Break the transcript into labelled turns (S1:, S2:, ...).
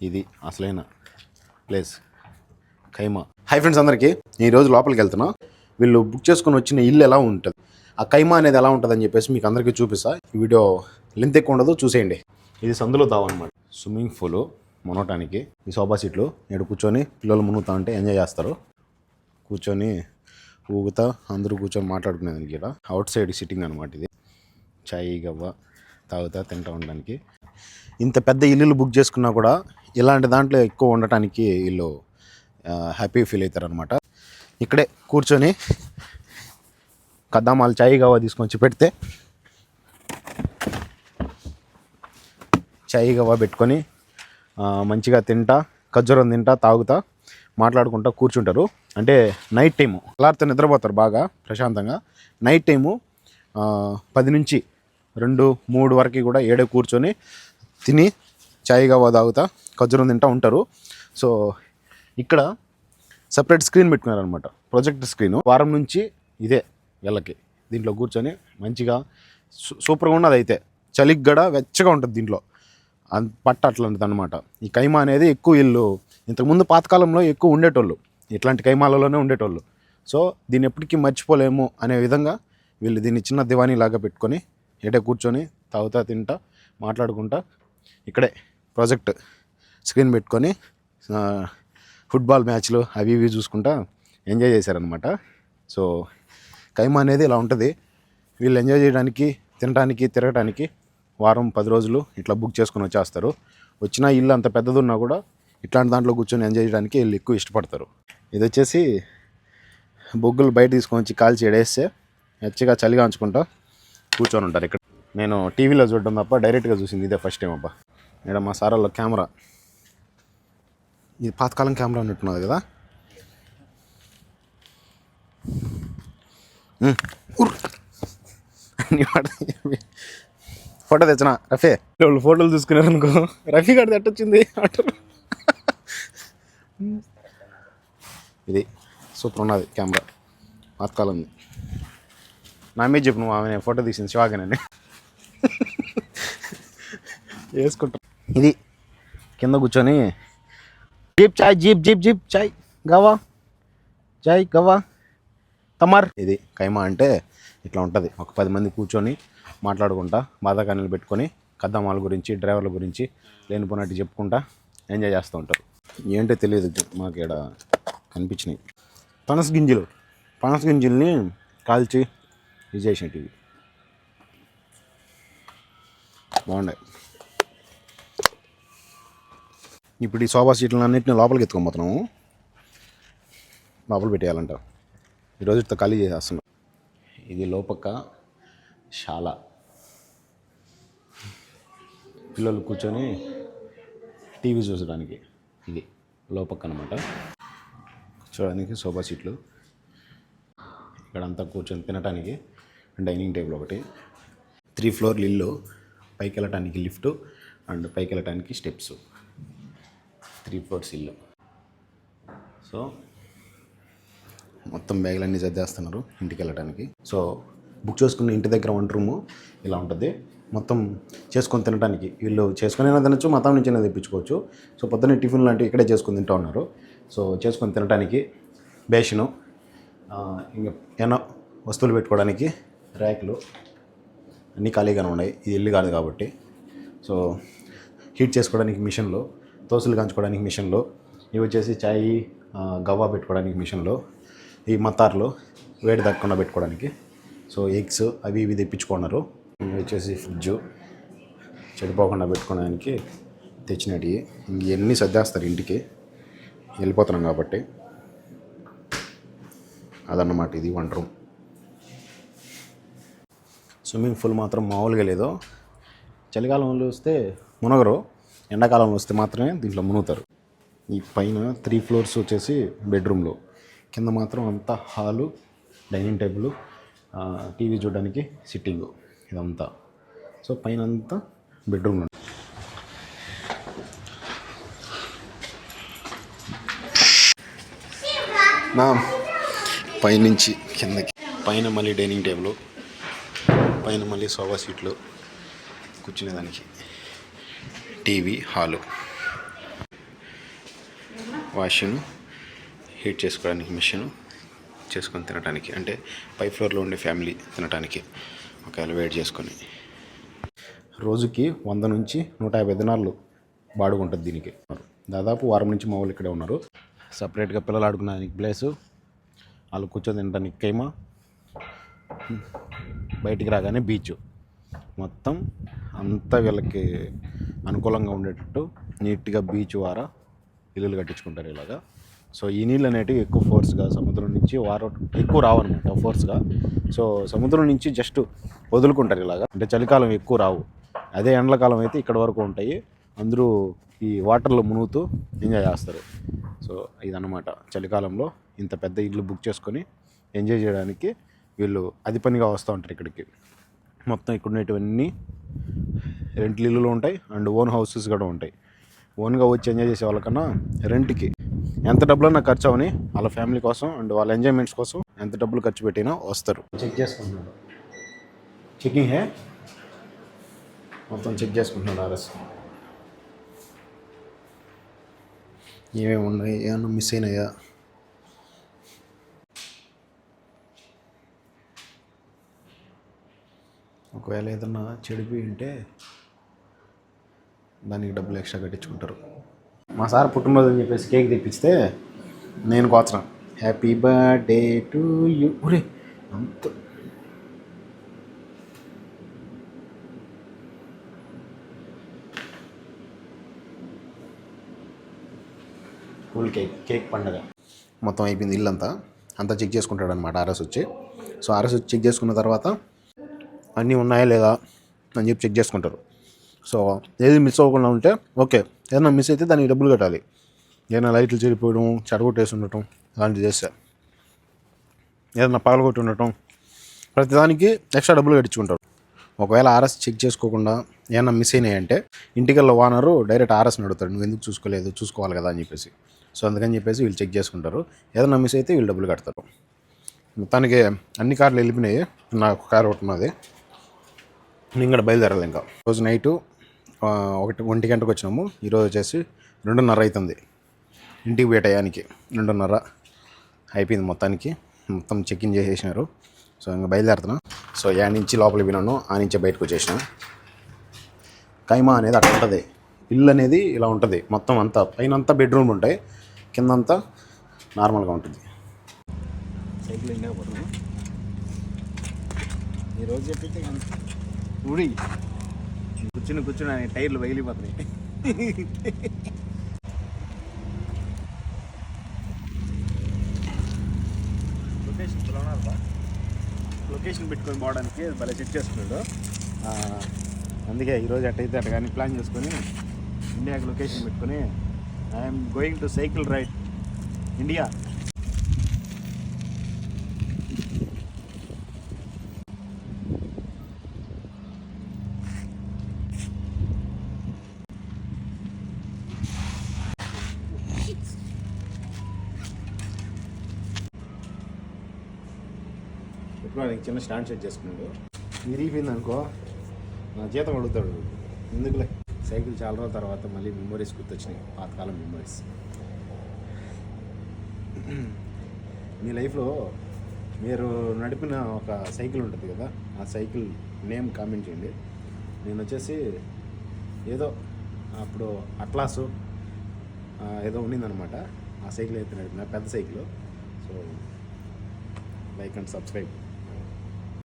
S1: ఇది అసలైన ప్లేస్ ఖైమా. Hi friends అందరికీ, ఈరోజు లోపలికి వెళ్తున్నా. వీళ్ళు బుక్ చేసుకుని వచ్చిన ఇల్లు ఎలా ఉంటుంది, ఆ ఖైమా అనేది ఎలా ఉంటుంది అని చెప్పేసి మీకు అందరికీ చూపిస్తా. ఈ వీడియో లెంత్ ఎక్కువ ఉండదు, చూసేయండి. ఇది సందులో దావ అనమాట. స్విమ్మింగ్ పూల్ మునగటానికి ఈ సోఫా సీట్లు ఇక్కడ కూర్చొని పిల్లలు మునుగుతా ఉంటే ఎంజాయ్ చేస్తారు. కూర్చొని ఊగుతా అందరూ కూర్చొని మాట్లాడుకునేది ఇక్కడ. అవుట్ సైడ్ సిట్టింగ్ అనమాట. ఇది చాయ్ గవ్వ తాగుతా తింటూ ఉండడానికి. ఇంత పెద్ద ఇల్లులు బుక్ చేసుకున్నా కూడా ఇలాంటి దాంట్లో ఎక్కువ ఉండటానికి వీళ్ళు హ్యాపీ ఫీల్ అవుతారు అనమాట. ఇక్కడే కూర్చొని కద్దామాలు చాయ్ గవ్వ తీసుకొచ్చి పెడితే చాయ్ గవ్వ పెట్టుకొని మంచిగా తింటా, ఖర్జూరం తింటా, తాగుతా, మాట్లాడుకుంటా కూర్చుంటారు. అంటే నైట్ టైము అలారితో నిద్రపోతారు బాగా ప్రశాంతంగా. నైట్ టైము 10 నుంచి 2-3 వరకు కూడా ఏడే కూర్చొని తిని చాయ్ గవ్వ తాగుతా, ఖర్జూరం తింటా ఉంటారు. సో ఇక్కడ సపరేట్ స్క్రీన్ పెట్టుకున్నారనమాట, ప్రొజెక్టర్ స్క్రీను. వారం నుంచి ఇదే వీళ్ళకి దీంట్లో కూర్చొని మంచిగా సూపర్గా ఉన్నది. అయితే చలికి గడ వెచ్చగా ఉంటుంది దీంట్లో, పట్ట అట్లాంటిది అనమాట. ఈ ఖైమా అనేది ఎక్కువ వీళ్ళు ఇంతకుముందు పాతకాలంలో ఎక్కువ ఉండేటోళ్ళు, ఇట్లాంటి ఖైమాలలోనే ఉండేటోళ్ళు. సో దీన్ని ఎప్పటికీ మర్చిపోలేము అనే విధంగా వీళ్ళు దీన్ని చిన్న దివానీ లాగా పెట్టుకొని ఏటే కూర్చొని తాగుతా తింటా మాట్లాడుకుంటా ఇక్కడే ప్రాజెక్ట్ స్క్రీన్ పెట్టుకొని ఫుట్బాల్ మ్యాచ్లు అవి ఇవి చూసుకుంటా ఎంజాయ్ చేశారనమాట. సో ఖైమా అనేది ఇలా ఉంటుంది. వీళ్ళు ఎంజాయ్ చేయడానికి, తినడానికి, తిరగడానికి వారం 10 రోజులు ఇట్లా బుక్ చేసుకొని వచ్చేస్తారు. వచ్చిన ఇల్లు అంత పెద్దది ఉన్నా కూడా ఇట్లాంటి దాంట్లో కూర్చొని ఎంజాయ్ చేయడానికి వీళ్ళు ఎక్కువ ఇష్టపడతారు. ఇది వచ్చేసి బొగ్గులు బయట తీసుకొని వచ్చి కాల్చి ఎడేస్తే మంచిగా చలిగా ఉంచుకుంటా కూర్చొని ఉంటారు ఇక్కడ. నేను టీవీలో చూడడం తప్ప డైరెక్ట్గా చూసింది ఇదే ఫస్ట్ టైం అబ్బా. ఇక్కడ మా సారాల్లో కెమెరా, ఇది పాతకాలం కెమెరా ఉన్నట్టున్నది కదా. ఫోటో తెచ్చిన రఫీ, వాళ్ళు ఫోటోలు చూసుకున్నారు అనుకో, రఫీ గారు తట్టొచ్చింది అంటారు. ఇది సూపర్ ఉన్నది కెమెరా, పాతకాలంది. నా మీద చెప్పు నువ్వు, ఆమె ఫోటో తీసింది శివాగనని వేసుకుంటారు. ఇది కింద కూర్చొని జీప్ చాయ్, జీప్ జీప్ జీప్ చాయ్ గవా, చాయ్ గవా తమర్. ఇది ఖైమా అంటే ఇట్లా ఉంటుంది. ఒక 10 మంది కూర్చొని మాట్లాడుకుంటా, బాధాకాణాలు పెట్టుకొని కద్దామాల గురించి, డ్రైవర్ల గురించి లేనిపోయినట్టు చెప్పుకుంటా ఎంజాయ్ చేస్తూ ఉంటారు. ఏంటో తెలియదు మాకు ఇక్కడ కనిపించినాయి పనస గింజల్ని కాల్చి ఇది చేసినట్టు బాగున్నాయి. ఇప్పుడు ఈ సోఫా సీట్లను అన్నింటినీ లోపలికి ఎత్తుకోబోతున్నాము, లోపల పెట్టేయాలంట. ఈరోజు ఇట్లా ఖాళీ చేసేస్తున్నాం. ఇది లోపక్క శాల, పిల్లలు కూర్చొని టీవీ చూసడానికి. ఇది లోపక్క అనమాట, చూడడానికి సోఫా సీట్లు. ఇక్కడంతా కూర్చొని తినడానికి డైనింగ్ టేబుల్ ఒకటి. 3 ఫ్లోర్లు ఇల్లు, పైకి వెళ్ళటానికి లిఫ్ట్ అండ్ పైకి వెళ్ళటానికి స్టెప్స్. 3 ఫ్లోర్స్ ఇల్లు. సో మొత్తం బ్యాగులన్నీ సర్దేస్తున్నారు ఇంటికి వెళ్ళటానికి. సో బుక్ చేసుకున్న ఇంటి దగ్గర 1 రూము ఇలా ఉంటుంది. మొత్తం చేసుకొని తినడానికి వీళ్ళు చేసుకుని తినచ్చు, మతం నుంచి తెప్పించుకోవచ్చు. సో పొద్దున్నే టిఫిన్ లాంటివి ఇక్కడే చేసుకొని తింటూ ఉన్నారు. సో చేసుకొని తినడానికి బేషను, ఇంకా ఏమైనా వస్తువులు పెట్టుకోవడానికి ర్యాకులు అన్నీ ఖాళీగానే ఉన్నాయి. ఇది ఇల్లు కాదు కాబట్టి. సో హీట్ చేసుకోవడానికి మిషన్లు, దోశలు కాంచుకోవడానికి మిషన్లు, ఇవి వచ్చేసి చాయ్ గవ్వ పెట్టుకోవడానికి మిషన్లు, ఈ మతార్లు వేడి తగ్గకుండా పెట్టుకోవడానికి. సో ఎగ్స్ అవి ఇవి తెప్పించుకున్నారు. ఇవి వచ్చేసి ఫ్రిడ్జు చెడిపోకుండా పెట్టుకోవడానికి తెచ్చినవి. ఇవన్నీ సర్దేస్తారు ఇంటికి వెళ్ళిపోతున్నాం కాబట్టి. అదన్నమాట ఇది 1 రూమ్. స్విమ్మింగ్ పూల్ మాత్రం మామూలుగా లేదు. చలికాలంలో వస్తే మునగరు, ఎండాకాలంలో వస్తే మాత్రమే దీంట్లో మునుగుతారు. ఈ పైన 3 ఫ్లోర్స్ వచ్చేసి బెడ్రూమ్లు, కింద మాత్రం అంతా హాలు, డైనింగ్ టేబుల్, టీవీ చూడడానికి సిట్టింగు ఇదంతా. సో పైన అంతా బెడ్రూమ్లు. నా పైనుంచి కిందకి, పైన మళ్ళీ డైనింగ్ టేబుల్, పైన మళ్ళీ సోఫా సీట్లు కూర్చునేదానికి, టీవీ హాలు. వాషింగ్, హీట్ చేసుకోవడానికి మిషన్, చేసుకొని తినడానికి, అంటే పై ఫ్లోర్లో ఉండే ఫ్యామిలీ తినడానికి ఒకవేళ వేడి చేసుకొని. రోజుకి 100 నుంచి 150 దినాలు బాడుగుంటుంది దీనికి. దాదాపు వారం నుంచి మా వాళ్ళు ఇక్కడే ఉన్నారు. సపరేట్గా పిల్లలు ఆడుకునేదానికి ప్లేసు, వాళ్ళు కూర్చొని తినడానికి కైమా, బయటికి రాగానే బీచ్, మొత్తం అంతా వీళ్ళకి అనుకూలంగా ఉండేటట్టు నీట్గా బీచ్ వారా ఇల్లులు కట్టించుకుంటారు ఇలాగా. సో ఈ నీళ్ళు అనేటివి ఎక్కువ ఫోర్స్గా సముద్రం నుంచి ఎక్కువ రావన్నమాట ఫోర్స్గా. సో సముద్రం నుంచి జస్ట్ వదులుకుంటారు ఇలాగా, అంటే చలికాలం ఎక్కువ రావు. అదే ఎండలకాలం అయితే ఇక్కడ వరకు ఉంటాయి. అందరూ ఈ వాటర్లో మునుగుతూ ఎంజాయ్ చేస్తారు. సో ఇదన్నమాట చలికాలంలో ఇంత పెద్ద ఇల్లు బుక్ చేసుకొని ఎంజాయ్ చేయడానికి వీళ్ళు అది పనిగా వస్తూ ఉంటారు ఇక్కడికి. మొత్తం ఇక్కడ ఉండేటివన్నీ రెంట్లు ఇల్లులు ఉంటాయి అండ్ ఓన్ హౌసెస్ కూడా ఉంటాయి. ఓన్గా వచ్చి ఎంజాయ్ చేసే వాళ్ళకన్నా రెంట్కి ఎంత డబ్బులన్నా ఖర్చు అవని వాళ్ళ ఫ్యామిలీ కోసం అండ్ వాళ్ళ ఎంజాయ్మెంట్స్ కోసం ఎంత డబ్బులు ఖర్చు పెట్టినా వస్తారు. చెక్ చేసుకుంటున్నాడు, చెకింగ్ హే మొత్తం చెక్ చేసుకుంటున్నాడు ఆర్ఎస్. ఏమేమి ఉన్నాయి, ఏమన్నా మిస్ అయినాయా, ఒకవేళ ఏదన్నా చెడిపోయి ఉంటే దానికి డబ్బులు ఎక్స్ట్రా కట్టించుకుంటారు. మా సార్ పుట్టినరోజు అని చెప్పేసి కేక్ తెప్పిస్తే నేను కోచన హ్యాపీ బర్త్డే టు యూ. ఒరే అంత ఫుల్ కేక్ పండగ మొత్తం అయిపోయింది. ఇల్లంతా చెక్ చేసుకుంటాడు అనమాట ఆర్ఎస్ వచ్చి. సో ఆర్ఎస్ వచ్చి చెక్ చేసుకున్న తర్వాత అన్నీ ఉన్నాయా లేదా అని చెప్పి చెక్ చేసుకుంటారు. సో ఏది మిస్ అవ్వకుండా ఉంటే ఓకే, ఏదైనా మిస్ అయితే దానికి డబ్బులు కట్టాలి. ఏదైనా లైట్లు చెడిపోవడం, చెడగొట్టేసి ఉండటం అలాంటివి చేస్తే, ఏదైనా పగలగొట్టి ఉండటం, ప్రతిదానికి ఎక్స్ట్రా డబ్బులు కట్టించుకుంటారు. ఒకవేళ ఆర్ఎస్ చెక్ చేసుకోకుండా ఏమన్నా మిస్ అయినాయంటే ఇంటికల్లా ఓనరు డైరెక్ట్ ఆర్ఎస్ని అడుగుతాడు, నువ్వు ఎందుకు చూసుకోలేదు, చూసుకోవాలి కదా అని చెప్పేసి. సో అందుకని చెప్పేసి వీళ్ళు చెక్ చేసుకుంటారు. ఏదైనా మిస్ అయితే వీళ్ళు డబ్బులు కడతారు. మొత్తానికి అన్ని కార్లు వెళ్ళిపోయినాయి, నాకు కారు ఒకటి ఉన్నది. నేను కూడా బయలుదేరాలి. ఇంకా రోజు నైటు 1 గంటకు వచ్చినాము. ఈరోజు వచ్చేసి 2:30 అవుతుంది ఇంటికి పోయే టయానికి. 2:30 అయిపోయింది. మొత్తం చెక్ ఇన్ చేసేసినారు. సో ఇంకా బయలుదేరుతున్నా. సో యాడ్ నుంచి లోపలికి విన్నాను, ఆ నుంచే బయటకు వచ్చేసిన. కైమా అనేది అట్లా ఉంటుంది. ఇల్లు అనేది ఇలా ఉంటుంది. మొత్తం అంతా పైన అంతా బెడ్రూమ్లు ఉంటాయి, కిందంతా నార్మల్గా ఉంటుంది. సైకిల్ ఎంగా పోతున్నాం ఈరోజు. చెప్పితే ఊడి కూర్చుని టైర్లు పగిలిపోతున్నాయి. లొకేషన్ పెట్టుకొని పోవడానికి భలే సెట్ చేసుకున్నాడు. అందుకే ఈరోజు అట్టయితే అట్ట కానీ ప్లాన్ చేసుకొని ఇండియాకి లొకేషన్ పెట్టుకొని I am going to cycle ride India. పెట్టుకోవడానికి చిన్న స్టాండ్ సెట్ చేసుకున్నాడు. విరిగిపోయింది అనుకో నా జీతం అడుగుతాడు. ఎందుకులే, సైకిల్ చాలా రోజుల తర్వాత మళ్ళీ మెమరీస్ గుర్తొచ్చినాయి, పాతకాలం మెమరీస్. మీ లైఫ్లో మీరు నడిపిన ఒక సైకిల్ ఉంటుంది కదా, ఆ సైకిల్ నేమ్ కామెంట్ చేయండి. నేను వచ్చేసి ఏదో అప్పుడు అట్లాసు ఏదో ఉండిందనమాట, ఆ సైకిల్ అయితే నడిపిన పెద్ద cycle. So like and subscribe.